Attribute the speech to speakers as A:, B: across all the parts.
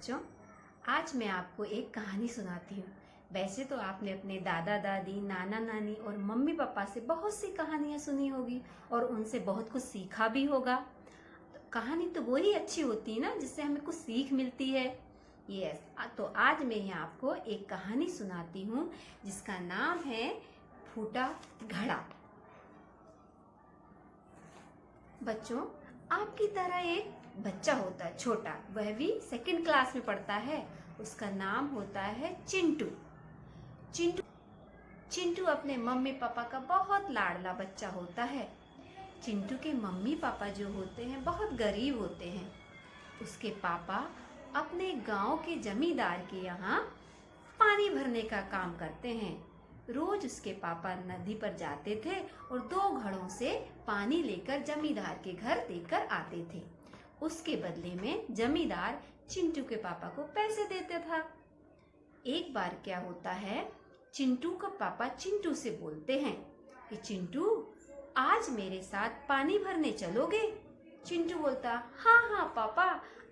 A: बच्चों, आज मैं आपको एक कहानी सुनाती हूँ। वैसे तो आपने अपने दादा दादी, नाना नानी और मम्मी पापा से बहुत सी कहानियाँ सुनी होगी और उनसे बहुत कुछ सीखा भी होगा। तो कहानी तो वो ही अच्छी होती है ना, जिससे हमें कुछ सीख मिलती है। तो आज मैं यहाँ आपको एक कहानी सुनाती हूँ जिसका नाम है फूटा घड़ा। बच्चों, आपकी तरह एक बच्चा होता है छोटा, वह भी सेकंड क्लास में पढ़ता है। उसका नाम होता है चिंटू। चिंटू चिंटू अपने मम्मी पापा का बहुत लाडला बच्चा होता है। चिंटू के मम्मी पापा जो होते हैं बहुत गरीब होते हैं। उसके पापा अपने गांव के जमींदार के यहाँ पानी भरने का काम करते हैं। रोज उसके पापा नदी पर जाते थे और 2 घड़ों से पानी लेकर जमींदार के घर देकर आते थे। उसके बदले में जमींदार चिंटू के पापा को पैसे देता था। एक बार क्या होता है, चिंटू का पापा चिंटू से बोलते हैं कि चिंटू, आज मेरे साथ पानी भरने चलोगे? चिंटू बोलता, हाँ हाँ पापा,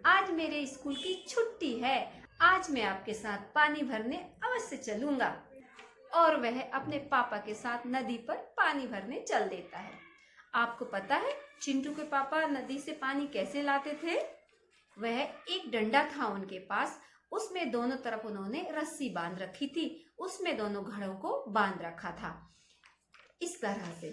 A: आज मेरे स्कूल की छुट्टी है, आज मैं आपके साथ पानी भरने अवश्य चलूंगा। और वह अपने पापा के साथ नदी पर पानी भरने चल देता है। आपको पता है चिंटू के पापा नदी से पानी कैसे लाते थे? वह एक डंडा था उनके पास, उसमें दोनों तरफ उन्होंने रस्सी बांध रखी थी, उसमें दोनों घड़ों को बांध रखा था। इस तरह से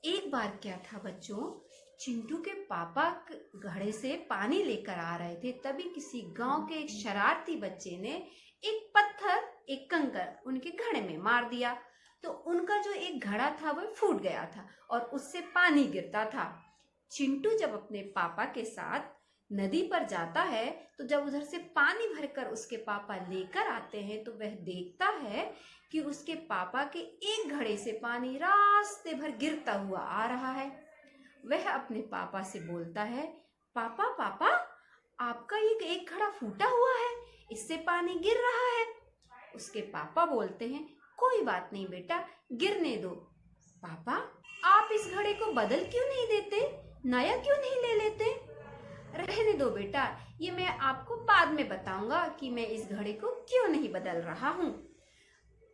A: एक बार क्या था बच्चों, चिंटू के पापा घड़े से पानी लेकर आ रहे थे, तभी किसी गांव के एक शरारती बच्चे ने एक पत्थर, एक कंकर उनके घड़े में मार दिया। तो उनका जो एक घड़ा था वह फूट गया था और उससे पानी गिरता था। चिंटू जब अपने पापा के साथ नदी पर जाता है तो जब उधर से पानी भरकर उसके पापा लेकर आते हैं तो वह देखता है कि उसके पापा के एक घड़े से पानी रास्ते भर गिरता हुआ आ रहा है। वह अपने पापा से बोलता है, पापा पापा, आपका ये एक घड़ा फूटा हुआ है, इससे पानी गिर रहा है। उसके पापा बोलते हैं, कोई बात नहीं बेटा, गिरने दो। पापा, आप इस घड़े को बदल क्यों नहीं देते, नया क्यों नहीं ले लेते? रहने दो बेटा, ये मैं आपको बाद में बताऊंगा कि मैं इस घड़े को क्यों नहीं बदल रहा हूँ।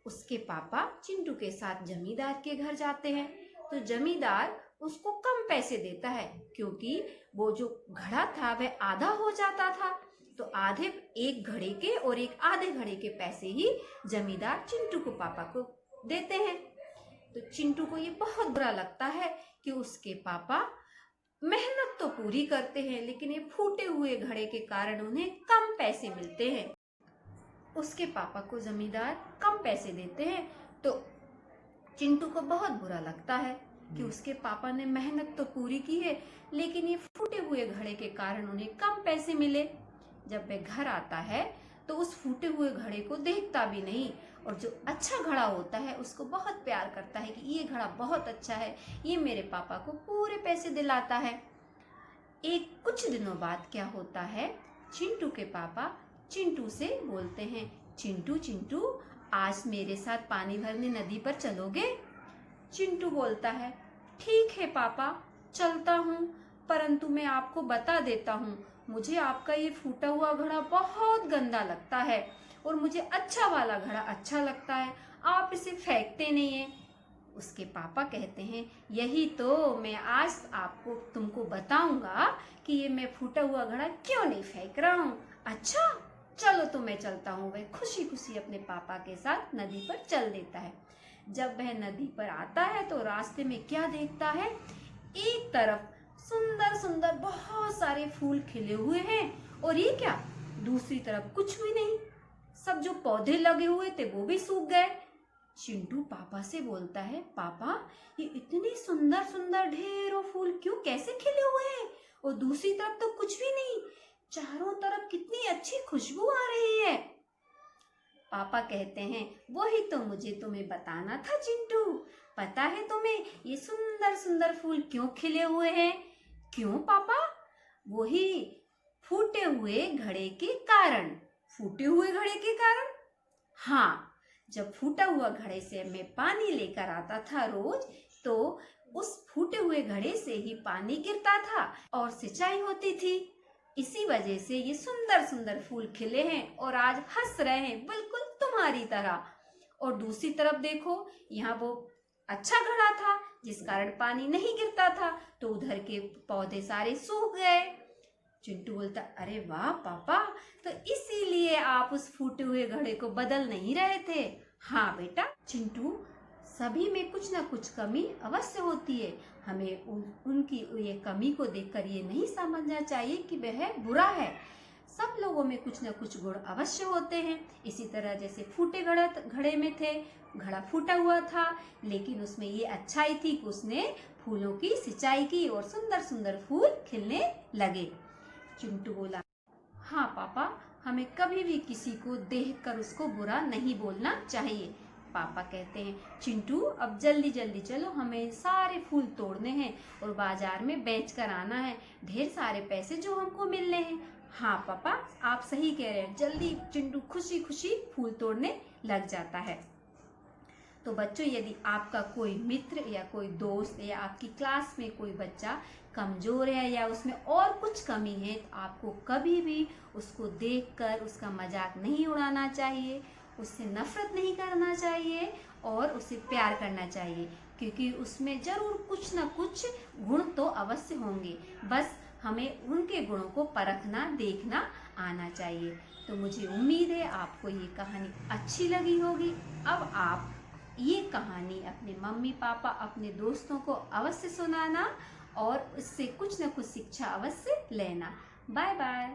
A: उसके पापा चिंटू के साथ जमींदार के घर जाते हैं तो जमींदार उसको कम पैसे देता है, क्योंकि वो जो घड़ा था वह आधा हो जाता था। तो आधे, एक घड़े के और एक आधे घड़े के पैसे ही जमींदार चिंटू को पापा को देते हैं। तो चिंटू को ये बहुत बुरा लगता है कि उसके पापा मेहनत तो पूरी करते हैं लेकिन ये फूटे हुए घड़े के कारण उन्हें कम पैसे मिलते हैं। उसके पापा को जमींदार कम पैसे देते हैं तो चिंटू को बहुत बुरा लगता है कि उसके पापा ने मेहनत तो पूरी की है लेकिन ये फूटे हुए घड़े के कारण उन्हें कम पैसे मिले। जब वह घर आता है तो उस फूटे हुए घड़े को देखता भी नहीं और जो अच्छा घड़ा होता है उसको बहुत प्यार करता है कि ये घड़ा बहुत अच्छा है, ये मेरे पापा को पूरे पैसे दिलाता है। कुछ दिनों बाद क्या होता है, चिंटू के पापा चिंटू से बोलते हैं, चिंटू चिंटू, आज मेरे साथ पानी भरने नदी पर चलोगे? चिंटू बोलता है, ठीक है पापा, चलता हूँ, परंतु मैं आपको बता देता हूँ, मुझे आपका ये फूटा हुआ घड़ा बहुत गंदा लगता है और मुझे अच्छा वाला घड़ा अच्छा लगता है, आप इसे फेंकते नहीं हैं। उसके पापा कहते हैं, यही तो मैं आज आपको तुमको बताऊंगा कि ये मैं फूटा हुआ घड़ा क्यों नहीं फेंक रहा हूँ। अच्छा चलो तो मैं चलता हूँ। वह खुशी खुशी अपने पापा के साथ नदी पर चल देता है। जब वह नदी पर आता है तो रास्ते में क्या देखता है, एक तरफ सुंदर सुंदर बहुत सारे फूल खिले हुए हैं और ये क्या, दूसरी तरफ कुछ भी नहीं, सब जो पौधे लगे हुए थे वो भी सूख गए। चिंटू पापा से बोलता है, पापा, ये इतने सुंदर सुंदर ढेरों फूल क्यों, कैसे खिले हुए हैं और दूसरी तरफ तो कुछ भी नहीं, चारों तरफ कितनी अच्छी खुशबू आ रही है। पापा कहते हैं, वही तो मुझे तुम्हें बताना था चिंटू, पता है तुम्हें ये सुंदर सुंदर फूल क्यों खिले हुए हैं? क्यों पापा? वही फूटे हुए घड़े के कारण। फूटे हुए घड़े के कारण? हाँ, जब फूटा हुआ घड़े से मैं पानी लेकर आता था रोज, तो उस फूटे हुए घड़े से ही पानी गिरता था और सिंचाई होती थी। इसी वजह से ये सुंदर सुंदर फूल खिले हैं और आज हंस रहे हैं बिल्कुल तुम्हारी तरह। और दूसरी तरफ देखो, यहाँ वो अच्छा घड़ा था जिस कारण पानी नहीं गिरता था, तो उधर के पौधे सारे सूख गए। चिंटू बोलता, अरे वाह पापा, तो इसीलिए आप उस फूटे हुए घड़े को बदल नहीं रहे थे। हाँ बेटा चिंटू, सभी में कुछ ना कुछ कमी अवश्य होती है। हमें उनकी ये कमी को देखकर ये नहीं समझना चाहिए कि वह बुरा है। सब लोगों में कुछ ना कुछ गुण अवश्य होते हैं। इसी तरह जैसे फूटे घड़े में थे, घड़ा फूटा हुआ था, लेकिन उसमें ये अच्छाई थी कि उसने फूलों की सिंचाई की और सुंदर सुंदर फूल खिलने लगे। चिंटू बोला, हाँ पापा, हमें कभी भी किसी को देखकर उसको बुरा नहीं बोलना चाहिए। पापा कहते हैं, चिंटू अब जल्दी जल्दी चलो, हमें सारे फूल तोड़ने हैं और बाजार में बेच कर आना है, ढेर सारे पैसे जो हमको मिलने हैं। हाँ पापा, आप सही कह रहे हैं। जल्दी चिंटू खुशी खुशी फूल तोड़ने लग जाता है। तो बच्चों, यदि आपका कोई मित्र या कोई दोस्त या आपकी क्लास में कोई बच्चा कमजोर है या उसमें और कुछ कमी है, तो आपको कभी भी उसको देखकर उसका मजाक नहीं उड़ाना चाहिए, उससे नफरत नहीं करना चाहिए और उसे प्यार करना चाहिए, क्योंकि उसमें जरूर कुछ ना कुछ गुण तो अवश्य होंगे। बस हमें उनके गुणों को परखना, देखना आना चाहिए। तो मुझे उम्मीद है आपको ये कहानी अच्छी लगी होगी। अब आप ये कहानी अपने मम्मी पापा, अपने दोस्तों को अवश्य सुनाना और उससे कुछ न कुछ शिक्षा अवश्य लेना। Bye bye.